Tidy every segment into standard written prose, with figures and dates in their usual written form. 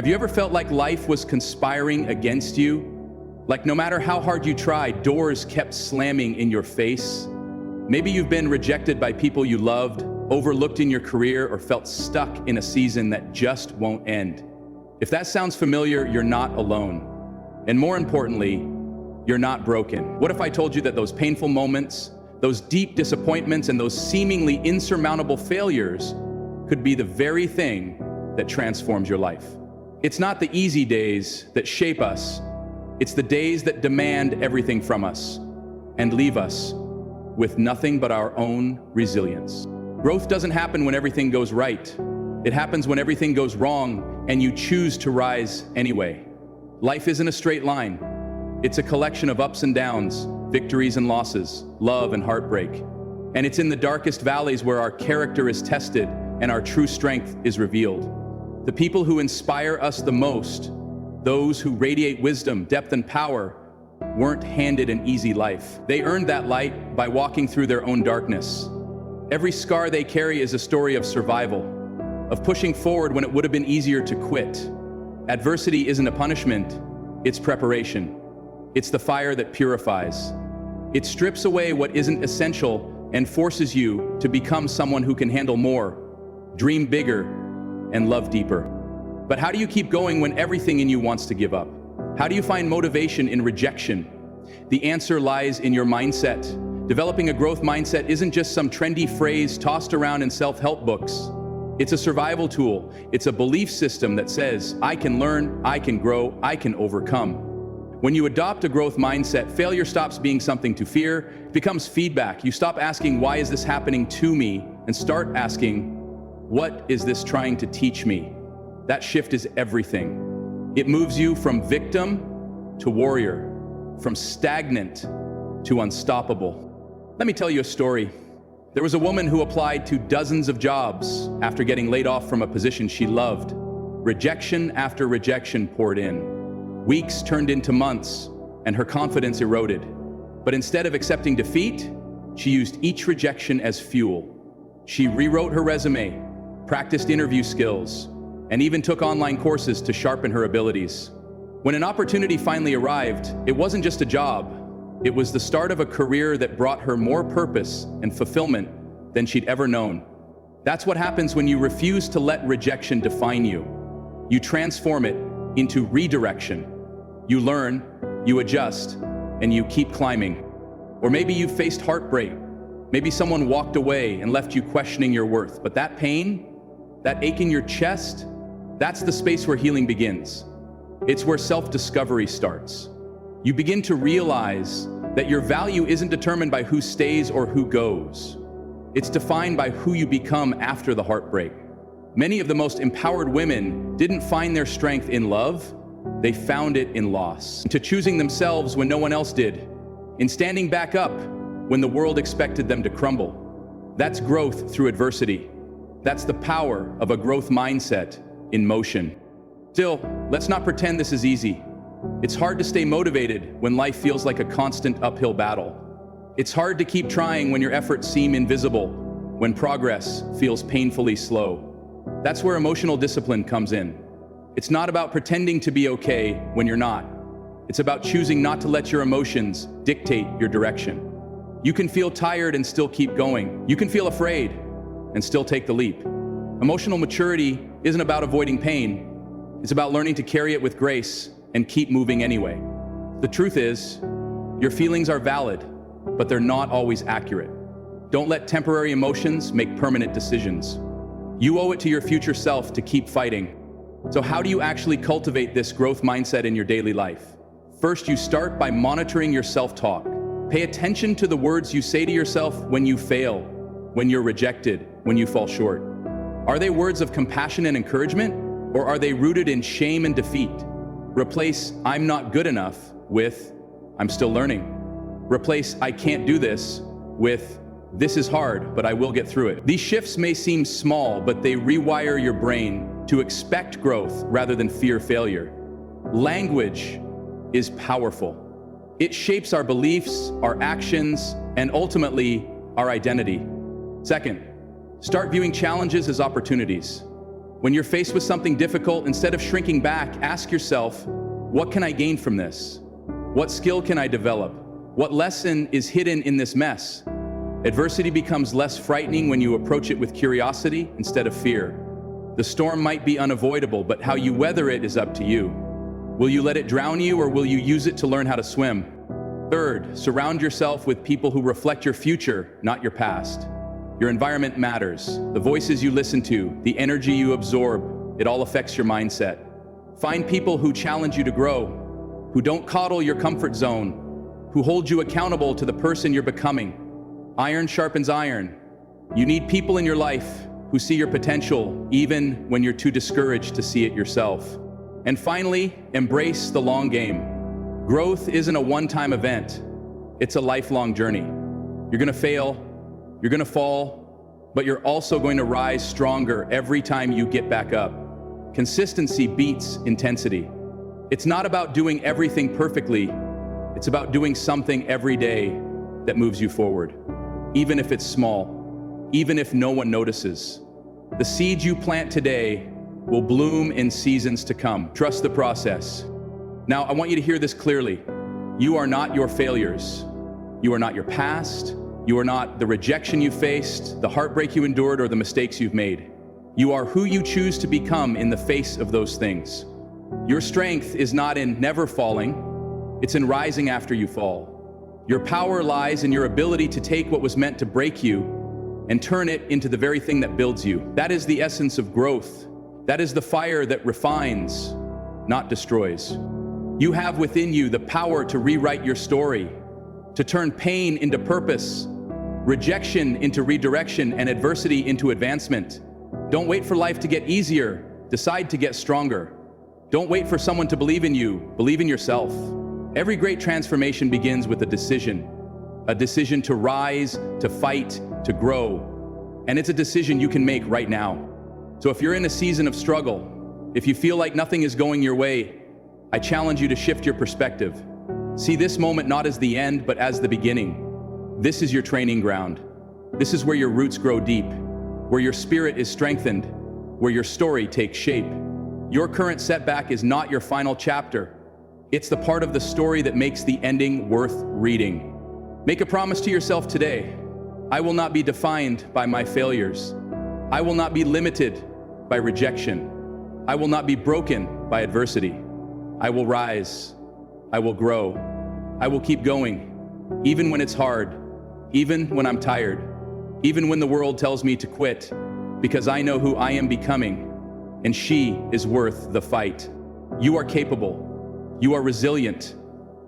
Have you ever felt like life was conspiring against you? Like no matter how hard you tried, doors kept slamming in your face? Maybe you've been rejected by people you loved, overlooked in your career, or felt stuck in a season that just won't end. If that sounds familiar, you're not alone. And more importantly, you're not broken. What if I told you that those painful moments, those deep disappointments, and those seemingly insurmountable failures could be the very thing that transforms your life? It's not the easy days that shape us. It's the days that demand everything from us and leave us with nothing but our own resilience. Growth doesn't happen when everything goes right. It happens when everything goes wrong and you choose to rise anyway. Life isn't a straight line. It's a collection of ups and downs, victories and losses, love and heartbreak. And it's in the darkest valleys where our character is tested and our true strength is revealed. The people who inspire us the most, those who radiate wisdom, depth, and power, weren't handed an easy life. They earned that light by walking through their own darkness. Every scar they carry is a story of survival, of pushing forward when it would have been easier to quit. Adversity isn't a punishment, it's preparation. It's the fire that purifies. It strips away what isn't essential and forces you to become someone who can handle more, dream bigger, and love deeper. But how do you keep going when everything in you wants to give up? How do you find motivation in rejection? The answer lies in your mindset. Developing a growth mindset isn't just some trendy phrase tossed around in self-help books. It's a survival tool. It's a belief system that says, I can learn, I can grow, I can overcome. When you adopt a growth mindset, failure stops being something to fear, it becomes feedback. You stop asking, why is this happening to me? And start asking, what is this trying to teach me? That shift is everything. It moves you from victim to warrior, from stagnant to unstoppable. Let me tell you a story. There was a woman who applied to dozens of jobs after getting laid off from a position she loved. Rejection after rejection poured in. Weeks turned into months, and her confidence eroded. But instead of accepting defeat, she used each rejection as fuel. She rewrote her resume, practiced interview skills, and even took online courses to sharpen her abilities. When an opportunity finally arrived, it wasn't just a job. It was the start of a career that brought her more purpose and fulfillment than she'd ever known. That's what happens when you refuse to let rejection define you. You transform it into redirection. You learn, you adjust, and you keep climbing. Or maybe you've faced heartbreak. Maybe someone walked away and left you questioning your worth. But that pain, that ache in your chest, that's the space where healing begins. It's where self-discovery starts. You begin to realize that your value isn't determined by who stays or who goes. It's defined by who you become after the heartbreak. Many of the most empowered women didn't find their strength in love, they found it in loss. To choosing themselves when no one else did, in standing back up when the world expected them to crumble. That's growth through adversity. That's the power of a growth mindset in motion. Still, let's not pretend this is easy. It's hard to stay motivated when life feels like a constant uphill battle. It's hard to keep trying when your efforts seem invisible, when progress feels painfully slow. That's where emotional discipline comes in. It's not about pretending to be okay when you're not. It's about choosing not to let your emotions dictate your direction. You can feel tired and still keep going. You can feel afraid and still take the leap. Emotional maturity isn't about avoiding pain. It's about learning to carry it with grace and keep moving anyway. The truth is, your feelings are valid, but they're not always accurate. Don't let temporary emotions make permanent decisions. You owe it to your future self to keep fighting. So how do you actually cultivate this growth mindset in your daily life? First, you start by monitoring your self-talk. Pay attention to the words you say to yourself when you fail, when you're rejected, when you fall short. Are they words of compassion and encouragement, or are they rooted in shame and defeat? Replace "I'm not good enough" with "I'm still learning." Replace "I can't do this" with "This is hard, but I will get through it." These shifts may seem small, but they rewire your brain to expect growth rather than fear failure. Language is powerful. It shapes our beliefs, our actions, and ultimately, our identity. Second, start viewing challenges as opportunities. When you're faced with something difficult, instead of shrinking back, ask yourself, what can I gain from this? What skill can I develop? What lesson is hidden in this mess? Adversity becomes less frightening when you approach it with curiosity instead of fear. The storm might be unavoidable, but how you weather it is up to you. Will you let it drown you, or will you use it to learn how to swim? Third, surround yourself with people who reflect your future, not your past. Your environment matters. The voices you listen to, the energy you absorb, it all affects your mindset. Find people who challenge you to grow, who don't coddle your comfort zone, who hold you accountable to the person you're becoming. Iron sharpens iron. You need people in your life who see your potential, even when you're too discouraged to see it yourself. And finally, embrace the long game. Growth isn't a one-time event. It's a lifelong journey. You're gonna fail, you're gonna fall, but you're also going to rise stronger every time you get back up. Consistency beats intensity. It's not about doing everything perfectly. It's about doing something every day that moves you forward. Even if it's small, even if no one notices. The seeds you plant today will bloom in seasons to come. Trust the process. Now, I want you to hear this clearly. You are not your failures. You are not your past. You are not the rejection you faced, the heartbreak you endured, or the mistakes you've made. You are who you choose to become in the face of those things. Your strength is not in never falling, it's in rising after you fall. Your power lies in your ability to take what was meant to break you and turn it into the very thing that builds you. That is the essence of growth. That is the fire that refines, not destroys. You have within you the power to rewrite your story, to turn pain into purpose, rejection into redirection, and adversity into advancement. Don't wait for life to get easier. Decide to get stronger. Don't wait for someone to believe in you. Believe in yourself. Every great transformation begins with a decision to rise, to fight, to grow. And it's a decision you can make right now. So if you're in a season of struggle, if you feel like nothing is going your way, I challenge you to shift your perspective. See this moment not as the end, but as the beginning. This is your training ground. This is where your roots grow deep, where your spirit is strengthened, where your story takes shape. Your current setback is not your final chapter. It's the part of the story that makes the ending worth reading. Make a promise to yourself today. I will not be defined by my failures. I will not be limited by rejection. I will not be broken by adversity. I will rise. I will grow. I will keep going, even when it's hard, even when I'm tired, even when the world tells me to quit, because I know who I am becoming, and she is worth the fight. You are capable, you are resilient,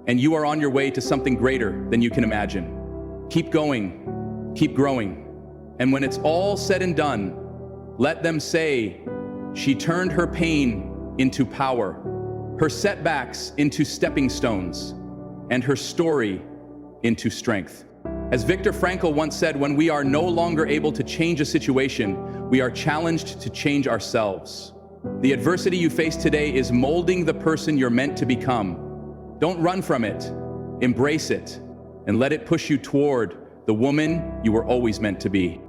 and you are on your way to something greater than you can imagine. Keep going, keep growing, and when it's all said and done, let them say, she turned her pain into power, her setbacks into stepping stones, and her story into strength. As Viktor Frankl once said, when we are no longer able to change a situation, we are challenged to change ourselves. The adversity you face today is molding the person you're meant to become. Don't run from it. Embrace it, and let it push you toward the woman you were always meant to be.